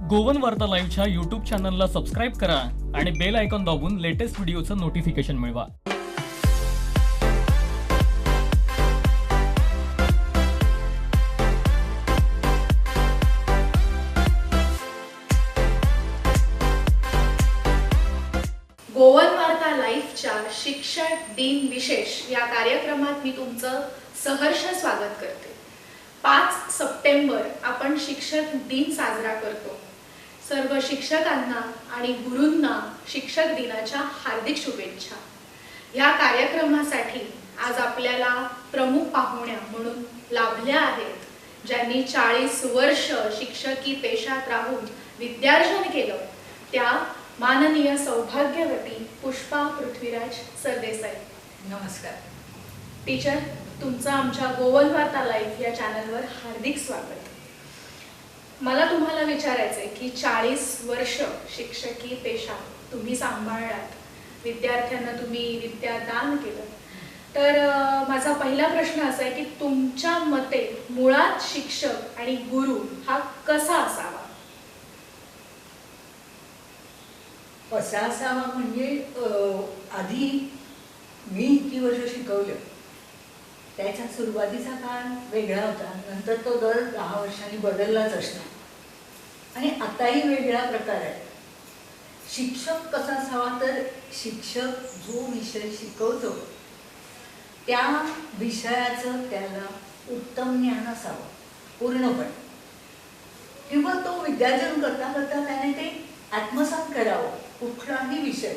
Goan वार्ता लाईव्हच्या YouTube चॅनलला सबस्क्राईब करा आणि बेल आयकॉन दाबून लेटेस्ट व्हिडिओचं नोटिफिकेशन मिळवा. गोवन वार्ता लाईव्हच्या शिक्षक दिन विशेष या कार्यक्रमात मी तुमचं सहर्ष स्वागत करते. 5 सप्टेंबर आपण शिक्षक दिन साजरा करतो. सर्व शिक्षकांना आणि गुरूंना शिक्षक दिनाच्या हार्दिक शुभेच्छा. या कार्यक्रमासाठी आज आपल्याला प्रमुख पाहुण्या म्हणून लाभल्या आहेत, ज्यांनी 40 वर्ष शिक्षकी पेशात राहून विद्यार्जन केलं. त्या माननीय सौभाग्यवती पुष्पा पृथ्वीराज सरदेसाई. नमस्कार टीचर, तुमचं आमच्या गोवन वार्ता लाईव्ह या चॅनलवर हार्दिक स्वागत. मला तुम्हाला विचारायचंय की 40 वर्ष शिक्षकी पेशा तुम्ही सांभाळलात, विद्यार्थ्यांना तुम्ही विद्यादान केलं. तर माझा पहिला प्रश्न असा आहे की तुमच्या मते मुळात शिक्षक आणि गुरु हा कसा असावा? कसा असावा म्हणजे आधी मी इतकी वर्ष शिकवलं, त्याच्या सुरुवातीचा काळ वेगळा होता. नंतर तो दर 10 वर्षांनी बदललाच असणार आणि आताही वेगळा प्रकार आहे. शिक्षक कसा असावा तर शिक्षक जो विषय शिकवतो त्या विषयाचं त्याला उत्तम ज्ञान असावं पूर्णपणे, किंवा तो विद्यार्जन करता करता त्याने ते आत्मसात करावं कुठलाही विषय.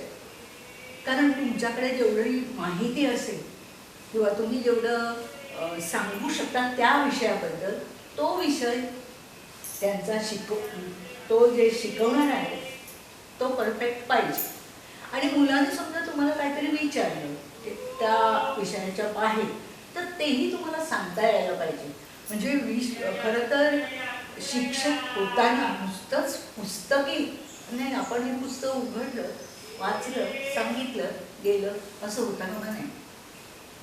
कारण तुमच्याकडे जेवढी माहिती असेल किंवा तुम्ही जेवढं सांगू शकता त्या विषयाबद्दल, तो विषय त्यांचा तो जे शिकवणार आहे तो परफेक्ट पाहिजे. आणि मुलाने समजा तुम्हाला काहीतरी विचारलं त्या विषयाच्या बाहेर, तर तेही तुम्हाला सांगता यायला पाहिजे. म्हणजे खरं तर शिक्षक होताना नुसतंच पुस्तकी नाही, आपण हे पुस्तक उघडलं, वाचलं, सांगितलं, गेलं असं होता कामा नाही.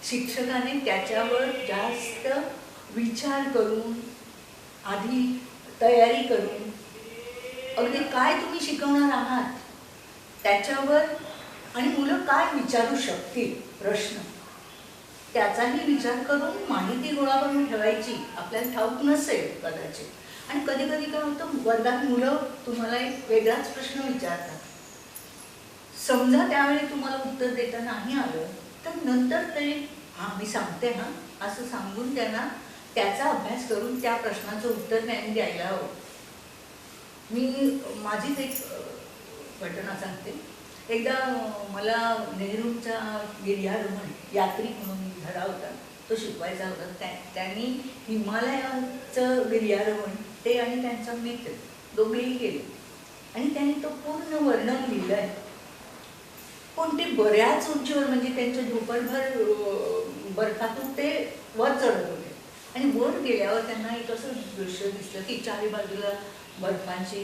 शिक्षकाने त्याच्यावर जास्त विचार करून, आधी तयारी करून, अगदी काय तुम्ही शिकवणार आहात त्याच्यावर, आणि मुलं काय विचारू शकतील प्रश्न, त्याचाही विचार करून माहिती गोळा करून ठेवायची. आपल्याला ठाऊक नसेल कदाचित, आणि कधी कधी काय होतं, वर्गात मुलं तुम्हाला एक वेगळाच प्रश्न विचारतात. समजा त्यावेळी तुम्हाला उत्तर देता नाही आलं तर नंतर ते मी सांगते ना असं सांगून त्यांना त्याचा अभ्यास करून त्या प्रश्नाचं उत्तर त्यांनी द्यायला हवं. मी माझीच एक घटना सांगते. एकदा मला नेहरूंचा गिर्यारोहण यात्री म्हणून धडा होता, तो शिकवायचा होता. त्यांनी हिमालयाचं गिर्यारोहण ते आणि त्यांचा मित्र दोघेही केले, आणि त्यांनी तो पूर्ण वर्णन लिहिलं आहे. पण ते बऱ्याच उंचीवर, म्हणजे त्यांच्या झोपडभर बर्फातून ते वर चढत होते. आणि वर गेल्यावर त्यांना एक असं दृश्य दिसलं की चारी बाजूला बर्फांची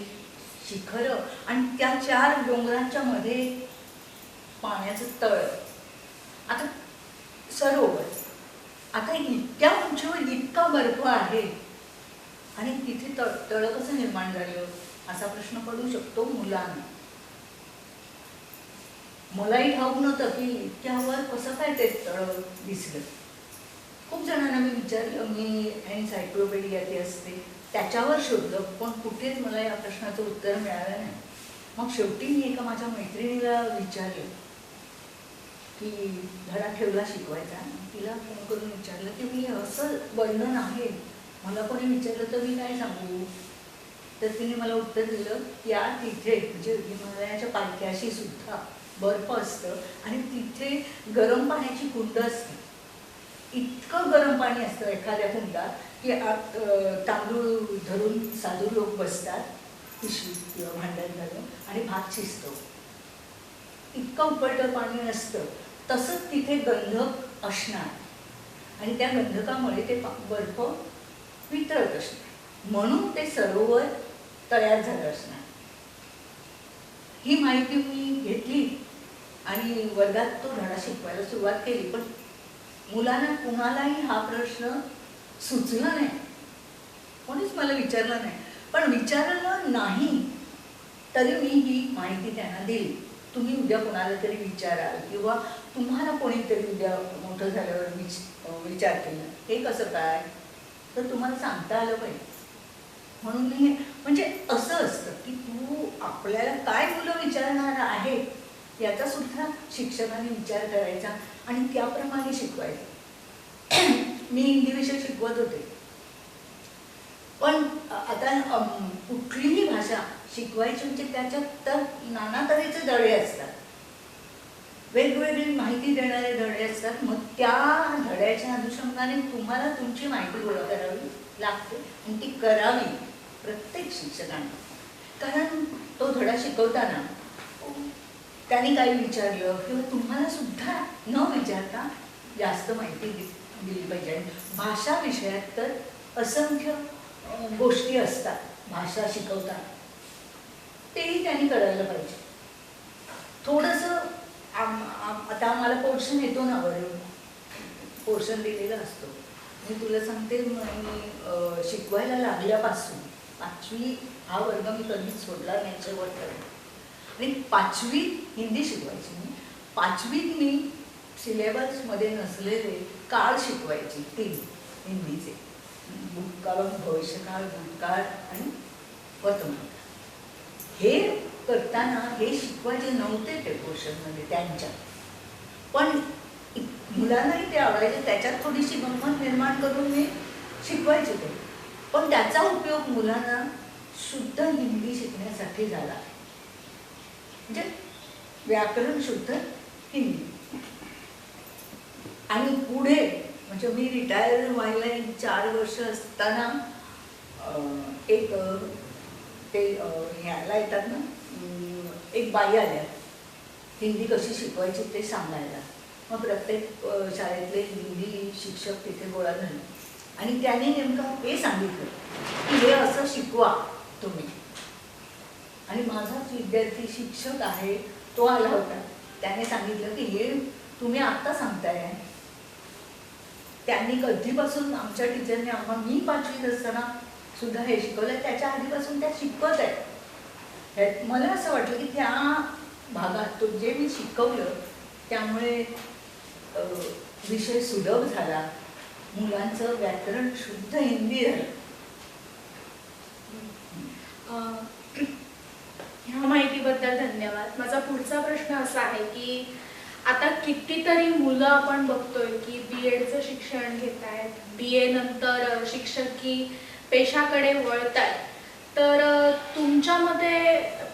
शिखरं आणि त्या 4 डोंगरांच्या मध्ये पाण्याचं तळ. आता सरोवर, आता इतक्या उंचीवर इतका बर्फ आहे आणि तिथे तळ कसं निर्माण झालं असा प्रश्न पडू शकतो मुलांना. मलाही ठाऊक नव्हतं की इतक्यावर कसं काय ते तळ दिसलं. खूप जणांना मी विचारलं, मी एन्सायक्लोपीडिया ती असते त्याच्यावर शोधलं, पण कुठेच मला या प्रश्नाचं उत्तर मिळालं नाही. मग शेवटी मी एका माझ्या मैत्रिणीला विचारलं की धडा ठेवला शिकवायचा, तिला फोन करून विचारलं की मी असं वर्णन आहे, मला कोणी विचारलं तर मी काय सांगू. तर तिने मला उत्तर दिलं की तिथे म्हणजे हिमालयाच्या पायथ्याशी सुद्धा बर्फ असतं आणि तिथे गरम पाण्याची कुंड असते. इतकं गरम पाणी असतं एखाद्या कुंडात की तांदूळ धरून साधू लोक बसतात पिशवी किंवा भांड्यात घालून आणि भात शिजतो. इतकं उकळतं पाणी असतं. तसंच तिथे गंधक असणार आणि त्या गंधकामुळे ते बर्फ वितळत असणार, म्हणून ते सरोवर तयार झालं असणार. ही माहिती मी घेतली आणि वर्गात तो धडा शिकवायला सुरुवात केली. पण मुलांना कुणालाही हा प्रश्न सुचला नाही, कोणीच मला विचारला नाही. पण विचारलं नाही तरी मी ही माहिती त्यांना दिली. तुम्ही उद्या कोणाला तरी विचाराल किंवा तुम्हाला कोणीतरी उद्या मोठं झाल्यावर विचारतील हे कसं काय, तर तुम्हाला सांगता आलं पाहिजे. म्हणून मी म्हणजे असं असतं की तू आपल्याला काय मुलं विचारणार आहेत याचा सुद्धा शिक्षकांनी विचार करायचा आणि त्याप्रमाणे शिकवायचं. मी हिंदी विषय शिकवत होते, पण आता कुठलीही भाषा शिकवायची म्हणजे त्याच्यात तर नाना तऱ्हेचे धडे असतात, वेगवेगळी माहिती देणारे धडे असतात. मग त्या धड्याच्या अनुषंगाने तुम्हाला तुमची माहिती गोळा करावी लागते आणि ती करावी प्रत्येक शिक्षकाने. कारण तो धडा शिकवताना त्यांनी काही विचारलं किंवा तुम्हाला सुद्धा न विचारता जास्त माहिती दिली पाहिजे. आणि भाषा विषयात तर असंख्य गोष्टी असतात भाषा शिकवताना, तेही त्यांनी करायला पाहिजे. थोडंसं आता आम्हाला पोर्शन येतो ना, वरून पोर्शन दिलेला असतो. मी तुला सांगते, मी शिकवायला लागल्यापासून 5वी हा वर्ग मी कधीच सोडला नाही शेवटपर्यंत. आणि 5वी हिंदी शिकवायची मी. 5वीत मी सिलेबसमध्ये नसलेले काळ शिकवायची 3 हिंदीचे, भूतकाळ, भविष्यकाळ, भूतकाळ आणि वर्तमान. हे करताना हे शिकवायचे नव्हते ते पोर्शनमध्ये त्यांच्या, पण मुलांनाही ते आवडायचे. त्याच्यात थोडीशी गंमत निर्माण करून मी शिकवायचे ते, पण त्याचा उपयोग मुलांना शुद्ध हिंदी शिकण्यासाठी झाला. म्हणजे व्याकरण शुद्ध हिंदी. आणि पुढे म्हणजे मी रिटायर व्हायला 4 वर्ष असताना एक ते ह्याला येतात ना, एक बाई आल्या हिंदी कशी शिकवायची ते सांगायला. मग प्रत्येक शाळेतले हिंदी शिक्षक तिथे गोळा झाले आणि त्याने नेमकं हे सांगितलं की हे असं शिकवा तुम्ही. आणि माझाच विद्यार्थी शिक्षक आहे तो आला होता, त्याने सांगितलं की हे तुम्ही आत्ता सांगताय. त्यांनी कधीपासून आमच्या टीचरने आम्हाला, मी 5वीत असताना सुद्धा हे शिकवलं, त्याच्या आधीपासून त्या शिकवत आहेत. मला असं वाटलं की त्या भागात तो जे मी शिकवलं त्यामुळे विषय सुलभ झाला, मुलांचं व्याकरण शुद्ध हिंदी झालं. ह्या माहितीबद्दल धन्यवाद. माझा पुढचा प्रश्न असा आहे की आता कितीतरी मुलं आपण बघतोय की BEdचं शिक्षण घेत आहेत, BA नंतर शिक्षकी पेशाकडे वळत आहेत. तर तुमच्या मते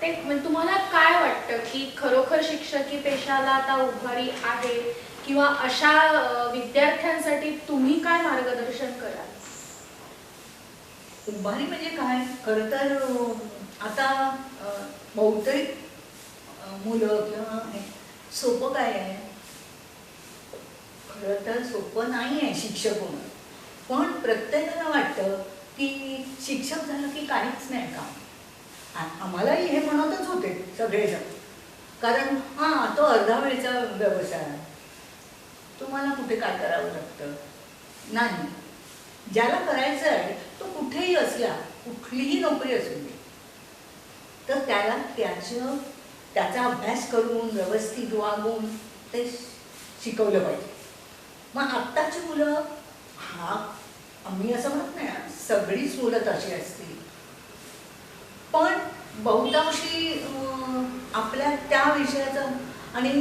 ते म्हणजे तुम्हाला काय वाटतं की खरोखर शिक्षकी पेशाला आता उभारी आहे, किंवा अशा विद्यार्थ्यांसाठी तुम्ही काय मार्गदर्शन कराल? उभारी म्हणजे काय, खरं तर आता बहुतेक मुलं किंवा सोपं काय आहे, खरं तर सोपं नाही आहे शिक्षक होणं. पण प्रत्येकाला वाटतं की शिक्षक झालं की काहीच नाही काम. आम्हालाही हे म्हणतच होते सगळेजण, कारण तो अर्धा वेळचा व्यवसाय आहे, तुम्हाला कुठे काय करावं लागतं नाही. ज्याला करायचं आहे तो कुठेही असला, कुठलीही नोकरी असू दे, तर त्याला त्याचा अभ्यास करून व्यवस्थित वागून ते शिकवलं पाहिजे. मग आत्ताची मुलं, आम्ही असं म्हणत नाही सगळीच मुलं तशी असतील, पण बहुतांशी आपल्या त्या विषयाचं आणि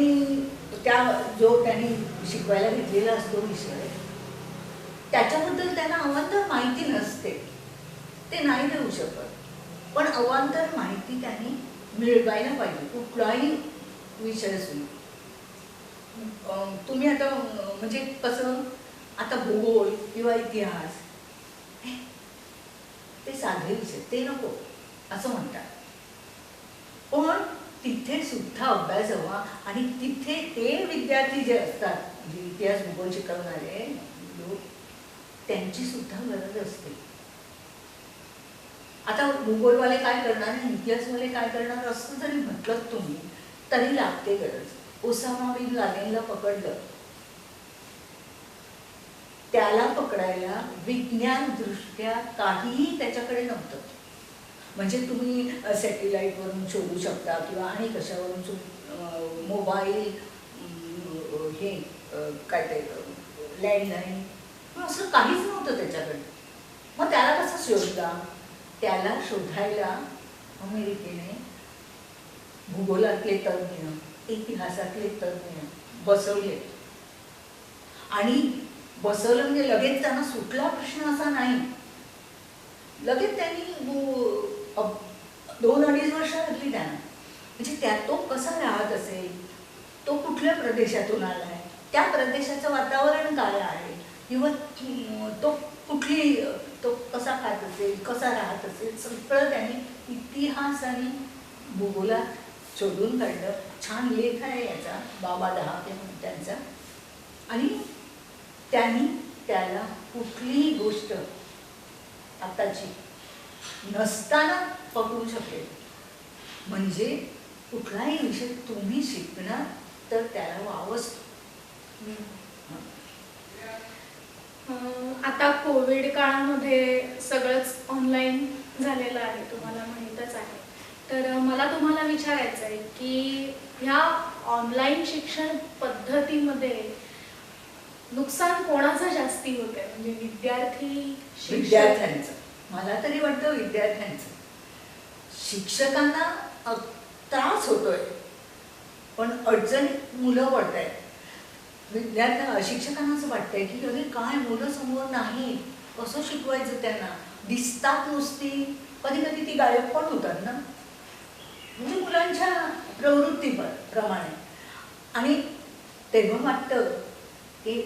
त्या जो त्यांनी शिकवायला घेतलेला असतो विषय, त्याच्याबद्दल त्यांना अवांतर माहिती नसते, ते नाही देऊ शकत. पण अवांतर माहिती त्यांनी मिळवायला पाहिजे, कुठलाही विषय असू. तुम्ही आता म्हणजे कसं, आता भूगोल किंवा इतिहास ते साधे विषय, ते नको असं म्हणतात. पण तिथे सुद्धा अभ्यास हवा आणि तिथे ते विद्यार्थी जे असतात, म्हणजे इतिहास भूगोल शिकवणारे लोक, त्यांची सुद्धा गरज असते. आता भूगोलवाले काय करणार आणि इतिहासवाले काय करणार असं जरी म्हटलं तुम्ही तरी लागते गरज. ओसामा बिन लादेनला पकडलं, त्याला पकडायला विज्ञान दृष्ट्या काहीही त्याच्याकडे नव्हतं, म्हणजे तुम्ही सॅटेलाईटवरून शोधू शकता किंवा आणि कशावरून मोबाईल हे काय ते लँडलाईन असं काहीच नव्हतं त्याच्याकडे. मग त्याला कसं शोधला? त्याला शोधायला अमेरिकेने भूगोलातले तज्ज्ञ, इतिहासातले तज्ज्ञ बसवले. आणि बसवलं म्हणजे लगेच त्यांना सुटला प्रश्न असा नाही. लगेच त्यांनी 2-2.5 वर्ष लागली त्यांना. म्हणजे त्यात तो कसा राहत असेल, तो कुठल्या प्रदेशातून आला आहे, त्या प्रदेशाचं वातावरण काय आहे, किंवा तो कसा खात असेल, कसा राहत असेल, सगळं त्यांनी इतिहास आणि भूगोलात शोधून काढलं. छान लेख आहे याचा, बाबा डहाके म्हणून त्यांचा. आणि त्यांनी त्याला कुठलीही गोष्ट आताची नसताना पकडू शकेल. म्हणजे कुठलाही विषय तुम्ही शिकणार तर त्याला वावच. आता कोविड काळामध्ये सगळंच ऑनलाईन झालेलं आहे, तुम्हाला माहीतच आहे. तर मला तुम्हाला विचारायचं आहे की ह्या ऑनलाईन शिक्षण पद्धतीमध्ये नुकसान कोणाचं जास्ती होत आहे? म्हणजे विद्यार्थ्यांचं. मला तरी वाटतं विद्यार्थ्यांचं. शिक्षकांना त्रास होतोय, पण अडचणीत मुलं पडत आहेत. शिक्षकांना असं वाटतंय की अरे काय मुलं समोर नाही, कसं शिकवायचं त्यांना, दिसतात नुसती, कधी कधी ती गायब पण होतात ना, म्हणजे मुलांच्या प्रवृत्ती प्रमाणे. आणि तेव्हा वाटतं की,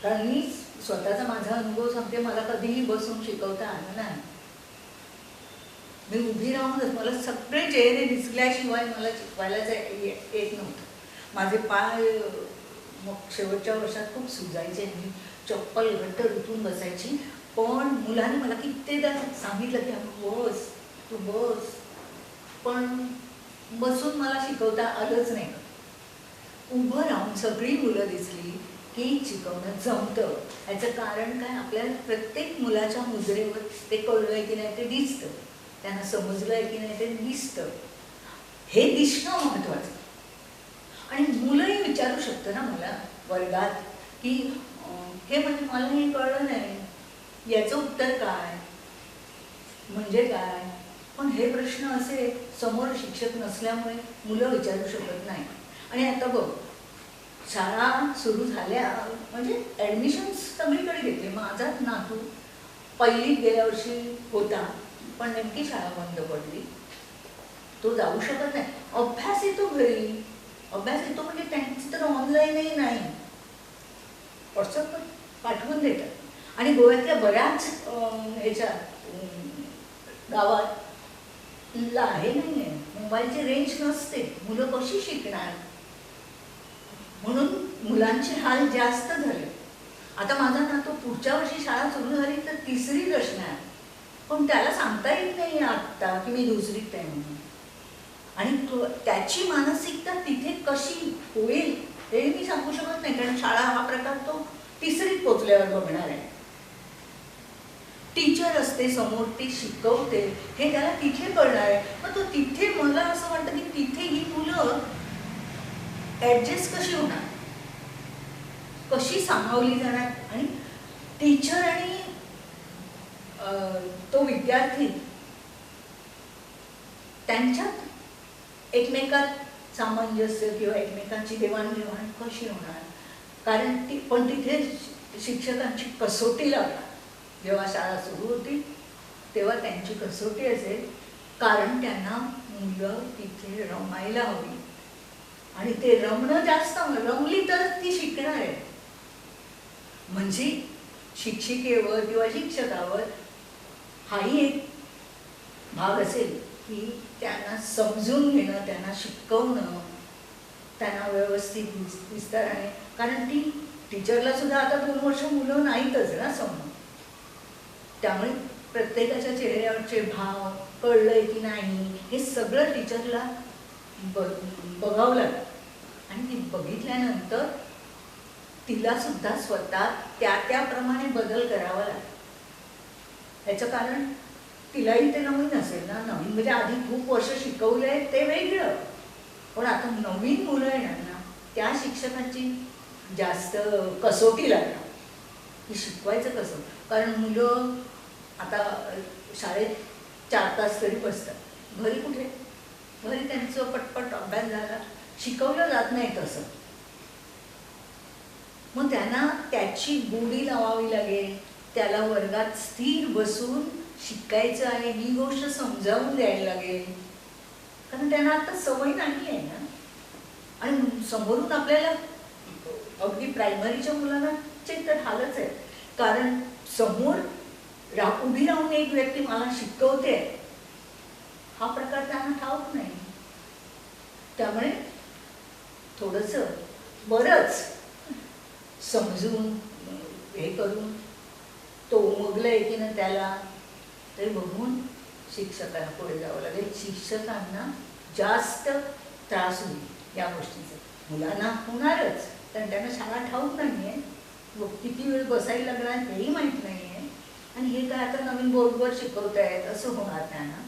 कारण मी स्वतःचा माझा अनुभव सांगते, मला कधीही बसून शिकवता आलं नाही. मी उभी राहूनच, मला सगळे चेहरे दिसल्याशिवाय मला शिकवायलाच येत नव्हतं. माझे पाय मग शेवटच्या वर्षात खूप सुजायचे, मी चप्पल घट्ट रुतून बसायची. पण मुलांनी मला कित्येदा सांगितलं की बस, तू बस, पण बसून मला शिकवता आलंच नाही. उभं राहून सगळी मुलं दिसली की शिकवणं जमतं. याचं कारण काय, आपल्या प्रत्येक मुलाच्या मुद्रेवर ते कळलंय की नाही ते दिसतं, त्यांना समजलंय की नाही ते दिसतं. हे दिसणं महत्वाचं. आणि मुलंही विचारू शकतं ना मला वर्गात की हे म्हणजे मला हे कळलं नाही, याचं उत्तर काय, म्हणजे काय. पण हे प्रश्न असे समोर शिक्षक नसल्यामुळे मुलं विचारू शकत नाही. आणि आता बघ, शाळा सुरू झाल्या म्हणजे ॲडमिशन्स सगळीकडे घेतले. माझाच नातू पहिलीत गेल्या वर्षी होता, पण नेमकी शाळा बंद पडली, तो जाऊ शकत नाही. अभ्यास येतो घरी, अभ्यास येतो म्हणजे त्यांची तर ऑनलाईनही नाही, व्हॉट्सअपवर पाठवून देतात. आणि गोव्यातल्या बऱ्याच ह्याच्या गावात आहे नाही आहे, मोबाईलची रेंज नसते, मुलं कशी शिकणार. म्हणून मुलांचे हाल जास्त झाले. आता माझा नातू पुढच्या वर्षी शाळा सुरू झाली तर 3रीत असणार, पण त्याला सांगता येत नाही आत्ता की मी 2रीत आहे म्हणून. आणि त्याची मानसिकता तिथे कशी होईल हे मी सांगू शकत नाही, कारण शाळा हा प्रकार तो 3रीत पोचल्यावर बघणार आहे. टीचर असते समोर, ती शिकवते, हे त्याला तिथे कळणार आहे. मग तो तिथे, मला असं वाटतं की तिथे ही मुलं ॲडजस्ट कशी होणार, कशी सामावली जाणार. आणि टीचर आणि तो विद्यार्थी त्यांच्यात एकमेकात सामंजस्य किंवा एकमेकांची देवाणघेवाण कशी होणार. कारण पण तिथे शिक्षकांची कसोटी लागणार. जेव्हा शाळा सुरू होती तेव्हा त्यांची कसोटी असेल, कारण त्यांना मुलं तिथे रमायला हवी. आणि ते रमणं जास्त, रमली तर ती शिकणार आहे. म्हणजे शिक्षिकेवर किंवा शिक्षकावर हाही एक भाग असेल की त्यांना समजून घेणं, त्यांना शिकवणं, त्यांना व्यवस्थित विस्ताराने. कारण ती टीचरला सुद्धा आता 2 वर्ष मुलं नाहीतच ना समोर, त्यामुळे प्रत्येकाच्या चेहऱ्यावरचे भाव, कळलंय की नाही, हे सगळं टीचरला बघावं लागतं. आणि ती बघितल्यानंतर तिला सुद्धा स्वतः त्याप्रमाणे बदल करावा लागतो. याचं कारण तिलाही ते नवीन असेल ना. नवीन म्हणजे आधी खूप वर्ष शिकवलंय ते वेगळं, पण आता नवीन मुलं येणार ना, त्या शिक्षकांची जास्त कसोटी लागणार की शिकवायचं कसं. कारण मुलं आता शाळेत 4 तास तरी बसतात, घरी कुठे, घरी त्यांचं पटपट अभ्यास झाला, शिकवलं जात नाही तसं. मग त्यांना त्याची गोडी लावावी लागेल, त्याला वर्गात स्थिर बसून शिकायचं आहे ही गोष्ट समजावून द्यायला लागेल, कारण त्यांना आता सवय नाही आहे ना. आणि समोरून आपल्याला अगदी प्रायमरीच्या मुलांना तर हालच आहे, कारण समोर उभी राहून एक व्यक्ती मला शिकवते हा प्रकार त्यांना ठाऊक नाही. त्यामुळे थोडंसं बरंच समजून हे करून तो उमगलाय की ना त्याला ते बघून शिक्षकांना पुढे जावं लागेल. शिक्षकांना जास्त त्रास होईल या गोष्टीचा. मुलांना होणारच, कारण त्यांना शाळा ठाऊक नाही आहे, किती वेळ बसायला लागणार हेही माहीत नाही आहे. आणि हे काय आता नवीन बोर्डवर शिकवतायत असं होणार त्यांना,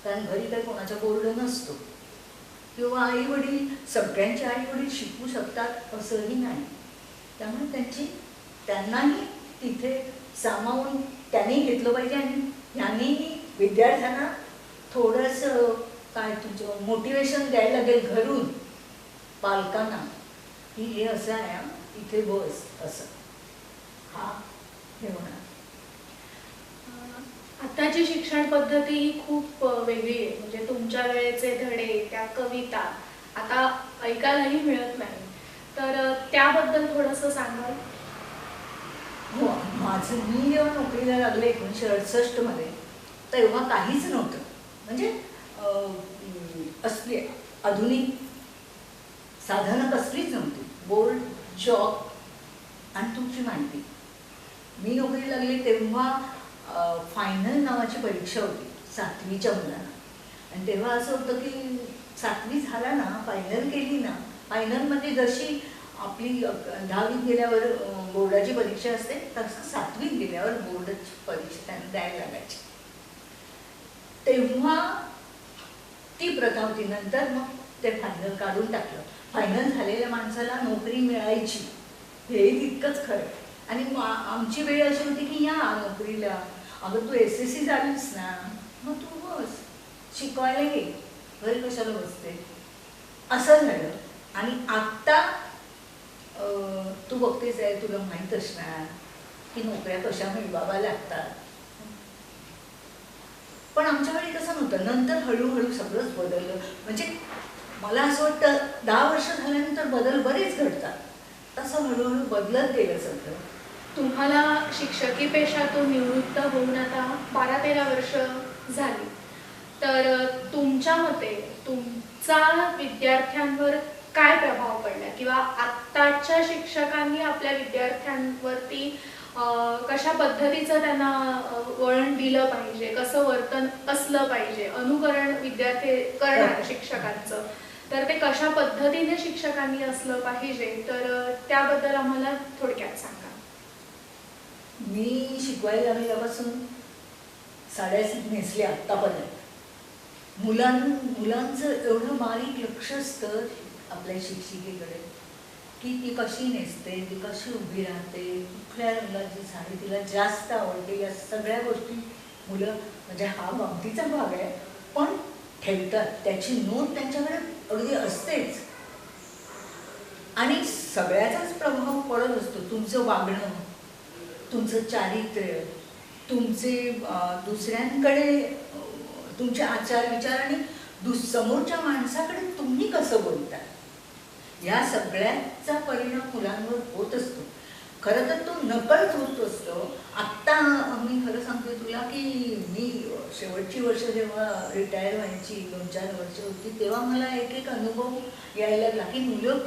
कारण घरी काही कोणाचा बोर्ड नसतो, किंवा आई वडील सगळ्यांचे आई वडील शिकवू शकतात असंही नाही. त्यामुळे त्यांनाही तिथे सामावून त्यांनी घेतलं पाहिजे. आणि यांनीही विद्यार्थ्यांना थोडंसं काय तुझं मोटिवेशन द्यायला लागेल घरून पालकांना की हे असं आहे, इथे बस असं. हा हे होणार. आताची शिक्षण पद्धती ही खूप वेगळी आहे. म्हणजे तुमच्या वेळेचे धडे, त्या कविता आता ऐकायलाही मिळत नाही, तर त्याबद्दल थोडंसं सांगाल? हो, मी जेव्हा नोकरीला लागले 1968 मध्ये, तेव्हा काहीच नव्हतं. म्हणजे असली आधुनिक साधनं कसलीच नव्हती. बोर्ड, चॉक आणि तुमची माहिती. मी नोकरी लागली तेव्हा फायनल नावाची परीक्षा होती 7वीच्या मुलांना. आणि तेव्हा असं होतं की 7वी झाला ना, फायनल केली ना, फायनलमध्ये जशी आपली 10वीत गेल्यावर बोर्डाची परीक्षा असते तसं 7वीत गेल्यावर बोर्डाची परीक्षा त्यांना द्यायला लागायची. तेव्हा ती प्रथा होती. नंतर मग ते फायनल काढून टाकलं. फायनल झालेल्या माणसाला नोकरी मिळायची हे तितकंच खरं. आणि आमची वेळ अशी होती की या नोकरीला, अगं तू SSC झालीस ना, मग तू बस शिकवायला ये, घरी कशाला बसते, असं झालं. आणि आत्ता तू बघतेच आहे, तुला माहीत असणार की नोकऱ्या कशा मिळवाव्या लागतात. पण आमच्या वेळी तसं नव्हतं. नंतर हळूहळू सगळंच बदललं. म्हणजे मला असं वाटतं 10 वर्ष झाल्यानंतर बदल बरेच घडतात, तसं हळूहळू बदलत गेलं सगळं. तुम्हाला शिक्षकी पेशातून निवृत्त होऊन आता 12-13 वर्ष झाली, तर तुमच्या मते तुमचा विद्यार्थ्यांवर काय प्रभाव पडला, किंवा आत्ताच्या शिक्षकांनी आपल्या विद्यार्थ्यांवरती कशा पद्धतीचं त्यांना वळण दिलं पाहिजे, कसं वर्तन असलं पाहिजे, अनुकरण विद्यार्थी करणार शिक्षकांचं, तर ते कशा पद्धतीने शिक्षकांनी असलं पाहिजे, तर त्याबद्दल आम्हाला थोडक्यात सांगा. मी शिकवायला लागल्यापासून साड्या नेसल्या आत्तापर्यंत. मुलांचं एवढं बारीक लक्ष असतं आपल्या शिक्षिकेकडे की ती कशी नेसते, ती कशी उभी राहते, कुठल्या रंगाची साडी तिला जास्त आवडते, या सगळ्या गोष्टी मुलं, म्हणजे हा गमतीचा भाग आहे, पण ठेवतात. त्याची नोंद त्यांच्याकडे अगदी असतेच. आणि सगळ्याचाच प्रभाव पडत असतो. तुमचं वागणं, तुमचं चारित्र्य, तुमचे दुसऱ्यांकडे तुमचे आचार विचार, आणि समोरच्या माणसाकडे तुम्ही कसं बोलता, या सगळ्याचा परिणाम मुलांवर होत असतो. खरं तर तो नकळत होत असतो. आत्ता मी खरं सांगते तुला की मी शेवटची वर्ष जेव्हा रिटायर व्हायची 2-4 वर्ष होती, तेव्हा मला एक अनुभव यायला लागला की मुलं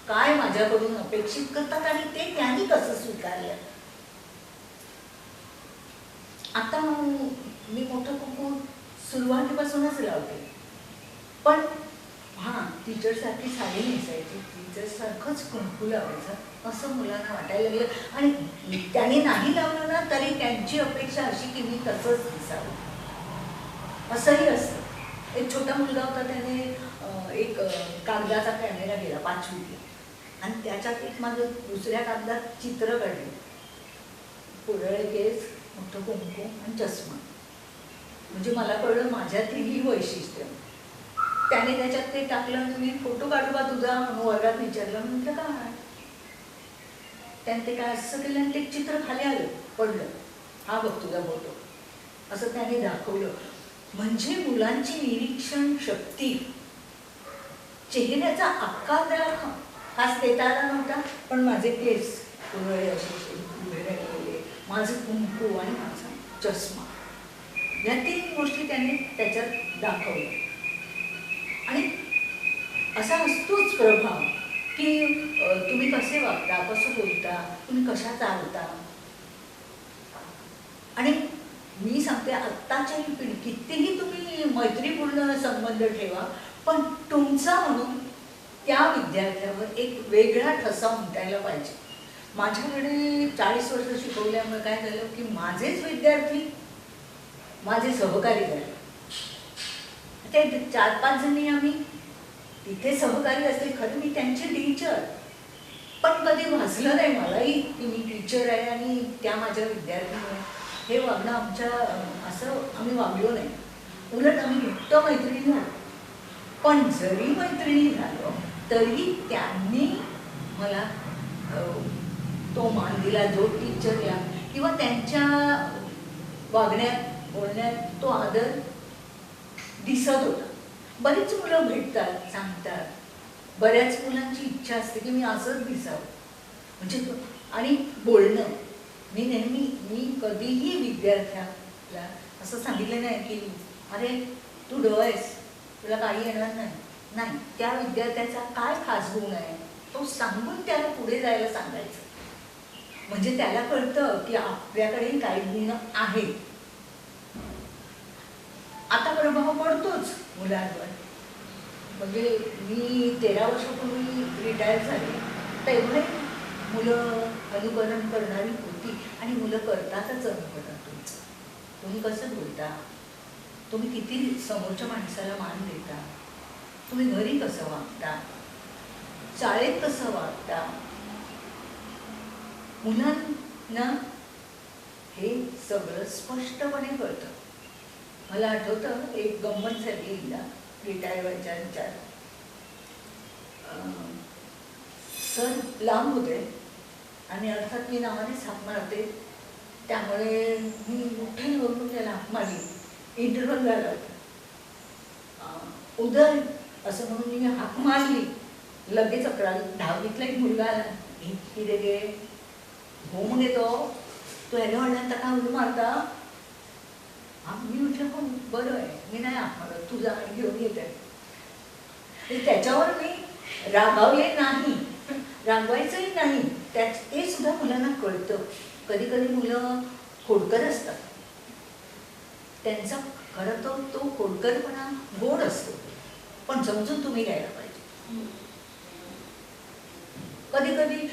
काय माझ्याकडून अपेक्षित करतात आणि ते त्यांनी कसं स्वीकारलं. आता मी मोठं कुंकू सुरुवातीपासूनच लावते, पण हां टीचरसारखी साडी नेसायची, टीचरसारखंच कुंकू लावायचं असं मुलांना वाटायला लागलं. आणि त्यांनी नाही लावलं ना तरी त्यांची अपेक्षा अशी की मी तसंच दिसावं असंही असतं. एक छोटा मुलगा होता, त्याने एक कागदाचा कॅमेरा गेला 5वीला आणि त्याच्यात एक माझं दुसऱ्या कागदात चित्र काढलं, पुरळे केस, मोठं कुंकू आणि चष्मा. म्हणजे मला कळलं माझ्यातली ही वैशिष्ट्य. त्याने त्याच्यात ते टाकलं आणि मी फोटो काढू का तुझा म्हणून वर्गात विचारलं. म्हटलं काय, त्याने ते काय असं केलं आणि ते चित्र खाली आलं पडलं, हा बघ तुझा फोटो असं त्याने दाखवलं. म्हणजे मुलांची निरीक्षण शक्ती, चेहऱ्याचा आकार त्याला खास देता आला नव्हता, पण माझे केस पुरळे असे उभे राहिलेले, माझं कुंकू आणि माझा चष्मा, या 3 गोष्टी त्याने त्याच्यात दाखवल्या. आणि असा असतोच प्रभाव की तुम्ही कसे वागता, कसं बोलता, तुम्ही कशा चालता. आणि मी सांगते आत्ताच्या ही पिढी कितीही तुम्ही मैत्रीपूर्ण संबंध ठेवा, पण तुमचा म्हणून त्या विद्यार्थ्यावर एक वेगळा ठसा उमटायला पाहिजे. माझ्याकडे 40 वर्ष शिकवल्यामुळे काय झालं की माझेच विद्यार्थी माझे सहकारी झाले. ते 4-5 जणी आम्ही तिथे सहकारी असते, खरं मी त्यांची टीचर, पण कधी भासलं नाही मलाही की मी टीचर आहे आणि त्या माझ्या विद्यार्थी. हे वागणं आमच्या असं आम्ही वागलो नाही, उलट आम्ही घट्ट मैत्रिणी झालो. पण जरी मैत्रिणी झालो तरी त्यांनी मला तो मान दिला जो टीचरला, किंवा त्यांच्या वागण्यात बोलण्यात तो आदर दिसत होता. बरीच मुलं भेटतात, सांगतात, बऱ्याच मुलांची इच्छा असते की मी असंच दिसावं. म्हणजे आणि बोलणं, मी कधीही विद्यार्थ्याला असं सांगितलं नाही की अरे तू ड आहेस, तुला काही येणार नाही. नाही, त्या विद्यार्थ्याचा काय खास गुण आहे तो सांगून त्याला पुढे जायला सांगायचं. म्हणजे त्याला कळतं की आपल्याकडे काही गुण आहेत. आता प्रभाव पडतोच मुलांवर. म्हणजे मी 13 वर्षापूर्वी रिटायर झाले तेव्हा मुलं अनुकरण करणारी होती, आणि मुलं करतातच अनुकरण तुमचं. तुम्ही कसं बोलता, तुम्ही किती समोरच्या माणसाला मान देता, तुम्ही घरी कसं वागता, शाळेत कसं वागता, मुलांना हे सगळं स्पष्टपणे कळतं. मला आठवतं एक गंमत झाली एकदा रिटायर व्हायच्या विचार. सर लांब होते आणि अर्थात मी नावाने हाक मारते, त्यामुळे मी मोठ्याने ओरडून त्याला हाक मारली. इंटरव्हल झाला होता. उदय असं म्हणून मी हाक मारली. लगेच 10वीतला एक मुलगा आला, इतकी रे गे हो मग येतो तो ह्याने म्हणल्यानंतर का उडी मारता. मी म्हटलं पण बरं आहे, मी नाही हाक मारत, तुझा आणि घेऊन येत आहे. त्याच्यावर मी रागावले नाही, रागवायचंही नाही. ते सुद्धा मुलांना कळतं. कधी कधी मुलं खोडकर असतात, त्यांचा खरं तो खोडकरपणा गोड असतो, पण समजून तुम्ही घ्यायला पाहिजे. कधी कधी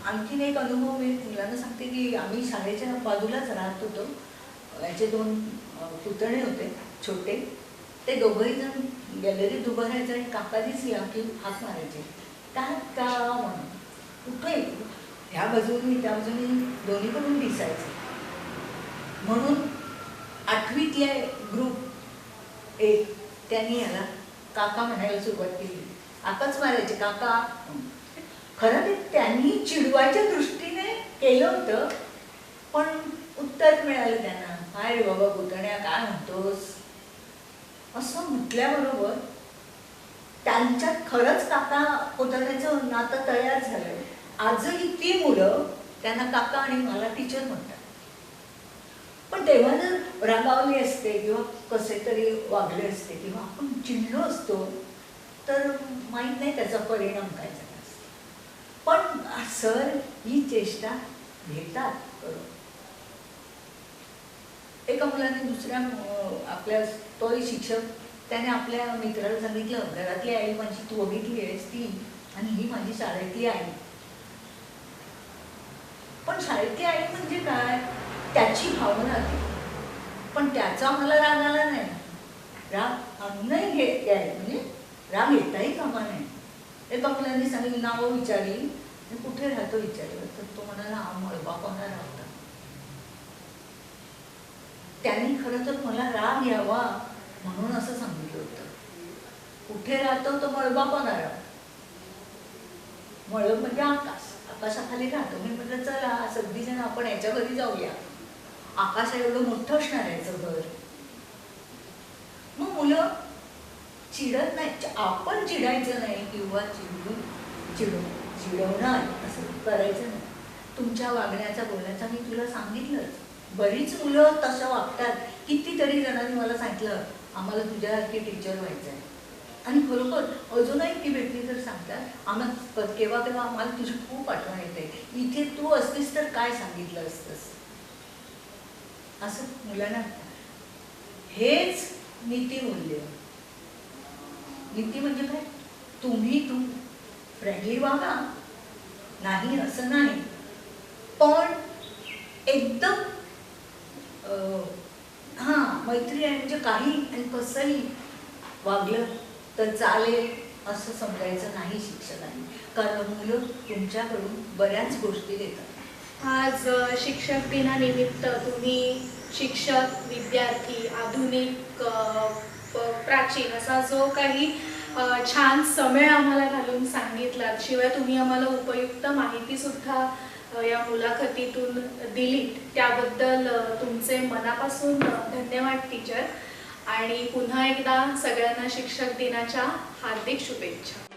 आणखीन एक अनुभव मी मुलांना सांगते की आम्ही शाळेच्या बाजूलाच राहत होतो. याचे 2 पुतणे होते छोटे, ते दोघंही जण गॅलरीत उभं राहायचं आणि काका दिसला की हाक मारायचे, काय का म्हणून. कुठे ह्या बाजूनी त्या बाजूनी दोन्हीकडून दिसायचं. म्हणून 8वीतल्या ग्रुप एक त्यांनी याला काका म्हणायला सुरुवात केली. आकाच मारायचे काका. खरं ते त्यांनी चिडवायच्या दृष्टीने केलं होतं, पण उत्तर मिळालं त्यांना, काय रे बाबा पुतण्या काय म्हणतोस असं म्हटल्याबरोबर त्यांच्यात खरंच काका पुतण्याचं नातं तयार झालं. आजही ती मुलं त्यांना काका आणि मला टीचर म्हणतात. पण तेव्हा जर रागावली असते किंवा कसे तरी वागले असते किंवा आपण चिडलो असतो तर माहीत नाही त्याचा परिणाम काय झाला असतो. पण सर ही चेष्टा घेतात करून. एका मुलाने दुसऱ्या आपल्या तोही शिक्षक त्याने आपल्या मित्राला सांगितलं, घरातली आई माझी तू बघितली आहेस ती, आणि ही माझी शाळेतली आई. पण शाळेतली आई म्हणजे काय, त्याची भावना ती. पण त्याचा मला राग आला नाही. राग आणूनही म्हणजे राग येताही कामा नाही. एका मुलांनी सांगितलं, नावं विचारली, आणि कुठे राहतो विचारलं, तर तो म्हणाला मळबापाला राहता. त्यांनी खरं तर मला राग यावा म्हणून असं सांगितलं होतं. कुठे राहतो तो मळबापाला राहतो. मळब म्हणजे आकाश, आकाशाखाली राहतो. मी म्हटलं चला सगळीजण आपण याच्या घरी जाऊया, आकाश एवढं मोठं असणार आहे याचं घर. मग मुलं चिडत नाही, आपण चिडायचं नाही किंवा चिडवणार असं करायचं नाही. तुमच्या वागण्याचा बोलण्याचा मी तुला सांगितलंच. बरीच मुलं तसं वागतात. कितीतरी जणांनी मला सांगितलं आम्हाला तुझ्यासारखी टीचर व्हायचं आहे, आणि खरोखर अजूनही ती भेटली तर सांगतात आम्हाला केव्हा केव्हा आम्हाला तुझी खूप आठवण येते, इथे तू असतीस तर काय सांगितलं असतंस. असं मुलांना हेच नीतिमूल्य. नीती म्हणजे काय, तुम्ही फ्रेंडली वागा, नाही असं नाही, पण एकदम मैत्री आहे म्हणजे काही आणि कसंही वागलं तर चालेल असं समजायचं नाही शिक्षकांनी. कारण मुलं तुमच्याकडून बऱ्याच गोष्टी देतात. आज शिक्षक दिनानिमित्त तुम्ही शिक्षक, विद्यार्थी, आधुनिक, प्राचीन असा जो काही छान समेळ आम्हाला घालून सांगितला, शिवाय तुम्ही आम्हाला उपयुक्त माहिती सुद्धा या मुलाखतीतून दिली, त्याबद्दल तुमचे मनापासून धन्यवाद टीचर. आणि पुन्हा एकदा सगळ्यांना शिक्षक दिनाच्या हार्दिक शुभेच्छा.